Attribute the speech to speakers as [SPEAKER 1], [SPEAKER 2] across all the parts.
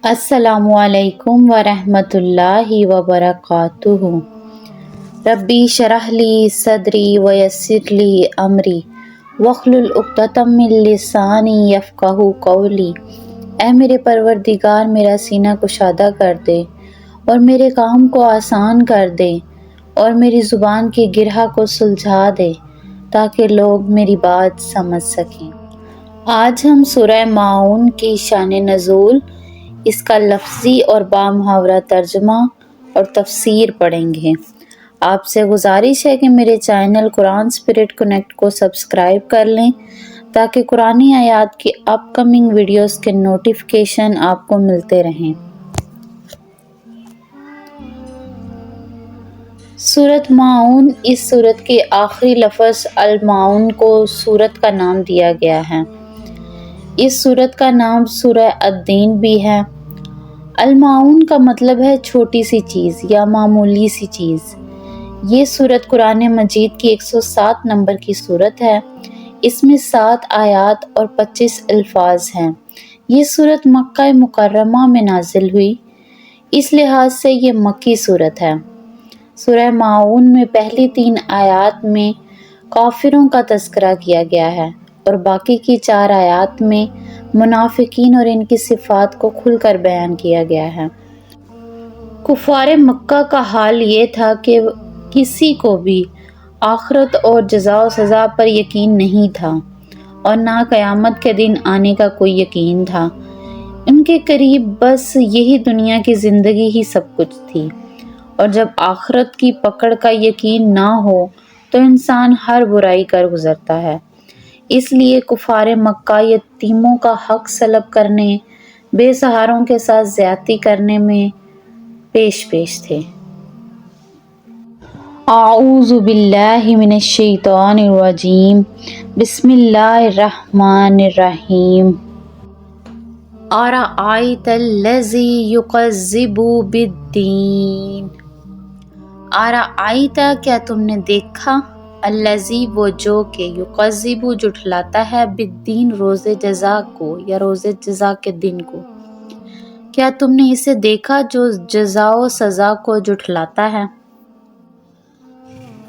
[SPEAKER 1] अस्सलामु अलैकुम वरहमतुल्लाहि वबरकातुहू। रब्बी शरह ली सदरी वयस्सिर ली अमरी वहलुल उक़दतम मिन लिसानी यफ़क़हू क़ौली। ऐ मेरे परवरदिगार, मेरा सीना कुशादा कर दे और मेरे काम को आसान कर दे और मेरी ज़ुबान की गिरह को सुलझा दे ताकि लोग मेरी बात समझ सकें। आज हम सूरह माऊन की शान नज़ूल, इसका लफ्ज़ी और बामुहावरा तर्जुमा और तफसीर पढ़ेंगे। आपसे गुजारिश है कि मेरे चैनल कुरान स्पिरिट कनेक्ट को सब्सक्राइब कर लें ताकि कुरानी आयात की अपकमिंग वीडियोस के नोटिफिकेशन आपको मिलते रहें। सूरत माऊन, इस सूरत के आखिरी लफ्ज़ अल-माऊन को सूरत का नाम दिया गया है। इस सूरत का नाम सूरह अद-दीन भी है। अल-माऊन का मतलब है छोटी सी चीज़ या मामूली सी चीज़। ये सूरत कुरान मजीद की 107 नंबर की सूरत है। इसमें 7 आयात और 25 अल्फाज हैं। ये सूरत मक्का मुकर्रमा में नाजिल हुई, इस लिहाज से ये मक्की सूरत है। सूरह माऊन में पहली 3 आयात में काफिरों का तज़किरा किया गया है और बाकी की 4 आयात में मुनाफिकीन और इनकी सिफ़ात को खुलकर बयान किया गया है। कुफ़ारे मक्का का हाल ये था कि किसी को भी आखिरत और जज़ा व सज़ा पर यकीन नहीं था और ना क़यामत के दिन आने का कोई यकीन था। उनके करीब बस यही दुनिया की ज़िंदगी ही सब कुछ थी और जब आखिरत की पकड़ का यकीन ना हो तो इंसान हर बुराई कर गुज़रता है। इसलिए कुफ़ारे मक्का यतीमों का हक सलब करने, बेसहारों के साथ ज़्यादती करने में पेश थे। आऊज़ु बिल्लाहि मिनश शैतानिर रजीम। बिस्मिल्लाहिर रहमानिर रहीम। अरअयतल्लज़ी युकज़्ज़िबु बिद्दीन। अरअयता, क्या तुमने देखा, अल्लज़ी, वो जो के, युकज़्ज़िबु, जुठलाता है, बिद्दीन, रोज़े जज़ा को या रोज़े जज़ा के दिन को। क्या तुमने इसे देखा जो जज़ा व सज़ा को जुठलाता है।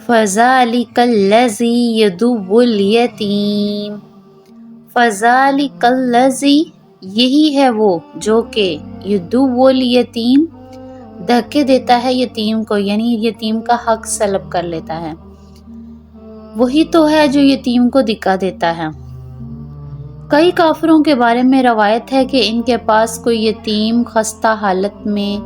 [SPEAKER 1] फ़ज़ालिकल्लज़ी यदुव्वुल यतीम। फ़ज़ालिकल्लज़ी, यही है वो जो के, यदुव्वुल यतीम, धक्के देता है यतीम को, यानी यतीम का हक सलब कर लेता है। वही तो है जो यतीम को दिक्का देता है। कई काफिरों के बारे में रवायत है कि इनके पास कोई यतीम खस्ता हालत में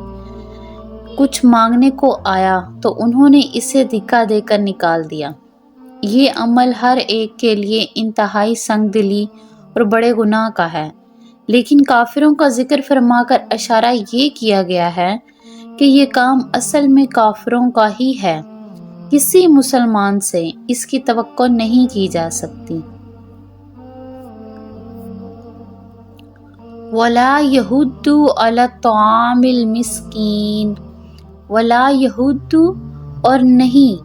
[SPEAKER 1] कुछ मांगने को आया तो उन्होंने इसे दिक्का देकर निकाल दिया। ये अमल हर एक के लिए इंतहाई संगदिली और बड़े गुनाह का है, लेकिन काफिरों का जिक्र फरमाकर इशारा ये किया गया है कि ये काम असल में काफिरों का ही है। किसी मुसलमान से इसकी तवक्को नहीं की जा सकती। वला यहुद्दु अला तआमिल मिस्कीन। वला यहुद्दु, और नहीं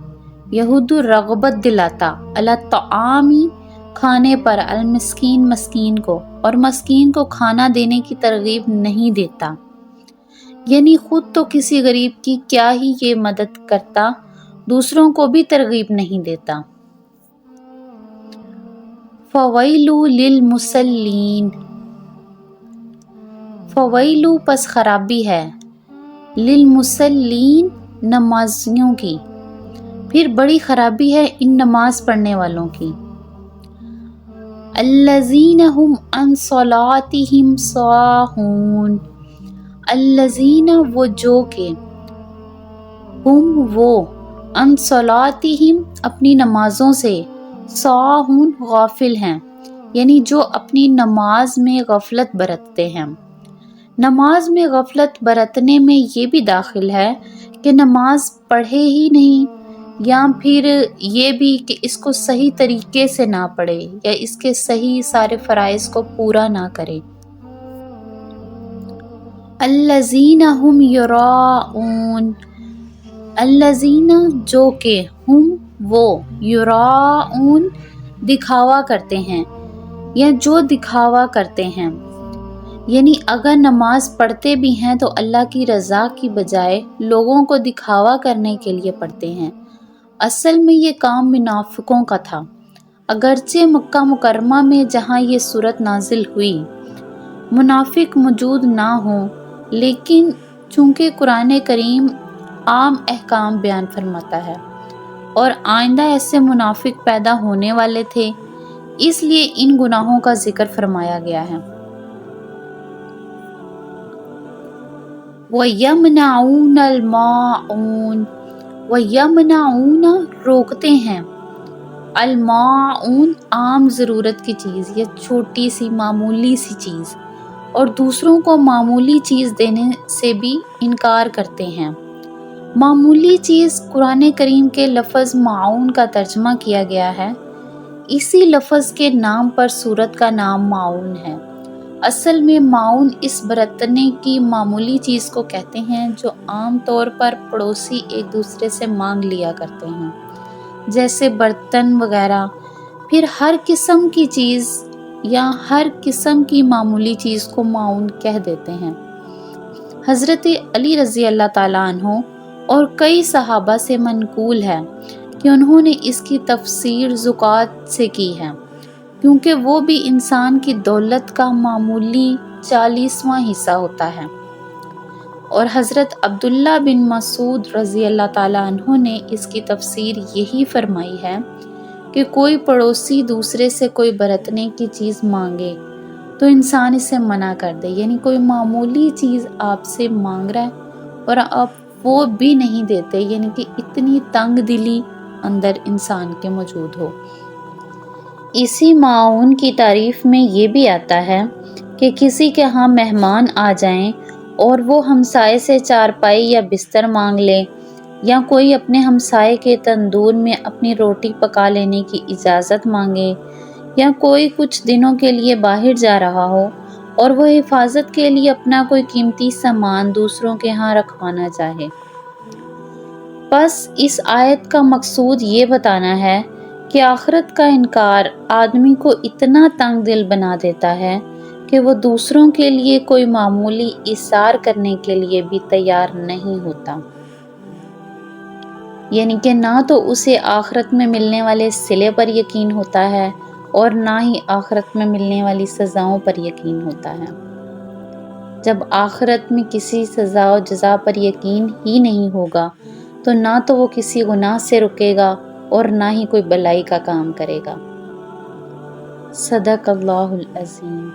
[SPEAKER 1] यहुद्दु रग़बत दिलाता, अला तआमी, खाने पर, अल मिस्कीन, मस्कीन को, और मस्कीन को खाना देने की तरगीब नहीं देता, यानी खुद तो किसी गरीब की क्या ही ये मदद करता, दूसरों को भी तरगीब नहीं देता। फ़वैलु लिल मुसल्लीन। फ़वैलु, पस खराबी है, लिल मुसल्लीन, नमाजियों की, फिर बड़ी खराबी है इन नमाज पढ़ने वालों की। अल्लज़ीना हुम अन सलातिहिम साहून। अल्लज़ीना, वो जो के, हुम, वो, अन सलातिहिम, अपनी नमाजों से, साहून, गाफिल हैं, यानी जो अपनी नमाज में गफलत बरतते हैं। नमाज में गफलत बरतने में ये भी दाखिल है कि नमाज पढ़े ही नहीं, या फिर ये भी कि इसको सही तरीके से ना पढ़े या इसके सही सारे फ़राइज़ को पूरा ना करे। अल्लज़ीना हुम युराऊन। अल्लज़ीना, जो के, हुम, वो, युराऊन, दिखावा करते हैं या जो दिखावा करते हैं, یعنی اگر نماز پڑھتے بھی ہیں تو اللہ کی رضا کی بجائے لوگوں کو دکھاوا کرنے کے لیے پڑھتے ہیں۔ اصل میں یہ کام منافقوں کا تھا۔ اگرچہ مکہ مکرمہ میں جہاں یہ صورت نازل ہوئی منافق موجود نہ ہوں، لیکن چونکہ قرآن کریم عام احکام بیان فرماتا ہے اور آئندہ ایسے منافق پیدا ہونے والے تھے، اس لیے ان گناہوں کا ذکر فرمایا گیا ہے۔ وَيَمْنَعُونَ الْمَاعُونَ، وَيَمْنَعُونَ روکتے ہیں، الماعون عام ضرورت کی چیز یا چھوٹی سی معمولی سی چیز، اور دوسروں کو معمولی چیز دینے سے بھی انکار کرتے ہیں۔ معمولی چیز قرآن کریم کے لفظ معاون کا ترجمہ کیا گیا ہے۔ اسی لفظ کے نام پر سورت کا نام معاون ہے۔ اصل میں معاون اس برتنے کی معمولی چیز کو کہتے ہیں جو عام طور پر پڑوسی ایک دوسرے سے مانگ لیا کرتے ہیں، جیسے برتن وغیرہ۔ پھر ہر قسم کی چیز یا ہر قسم کی معمولی چیز کو معاون کہہ دیتے ہیں۔ حضرت علی رضی اللہ تعالیٰ عنہ اور کئی صحابہ سے منقول ہے کہ انہوں نے اس کی تفسیر زکوٰۃ سے کی ہے، کیونکہ وہ بھی انسان کی دولت کا معمولی 40واں حصہ ہوتا ہے۔ اور حضرت عبداللہ بن مسعود رضی اللہ تعالیٰ عنہ نے اس کی تفسیر یہی فرمائی ہے کہ کوئی پڑوسی دوسرے سے کوئی برتنے کی چیز مانگے تو انسان اسے منع کر دے، یعنی کوئی معمولی چیز آپ سے مانگ رہا ہے اور آپ وہ بھی نہیں دیتے، یعنی کہ اتنی تنگ دلی اندر انسان کے موجود ہو۔ اسی معاون کی تعریف میں یہ بھی آتا ہے کہ کسی کے ہاں مہمان آ جائیں اور وہ ہمسائے سے چارپائی یا بستر مانگ لے، یا کوئی اپنے ہمسائے کے تندور میں اپنی روٹی پکا لینے کی اجازت مانگے، یا کوئی کچھ دنوں کے لیے باہر جا رہا ہو اور وہ حفاظت کے لیے اپنا کوئی قیمتی سامان دوسروں کے ہاں رکھوانا چاہے۔ بس اس آیت کا مقصود یہ بتانا ہے کہ آخرت کا انکار آدمی کو اتنا تنگ دل بنا دیتا ہے کہ وہ دوسروں کے لیے کوئی معمولی ایثار کرنے کے لیے بھی تیار نہیں ہوتا، یعنی کہ نہ تو اسے آخرت میں ملنے والے صلے پر یقین ہوتا ہے اور نہ ہی آخرت میں ملنے والی سزاؤں پر یقین ہوتا ہے۔ جب آخرت میں کسی سزا و جزا پر یقین ہی نہیں ہوگا تو نہ تو وہ کسی گناہ سے رکے گا اور نہ ہی کوئی بلائی کا کام کرے گا۔ صدق اللہ العظیم۔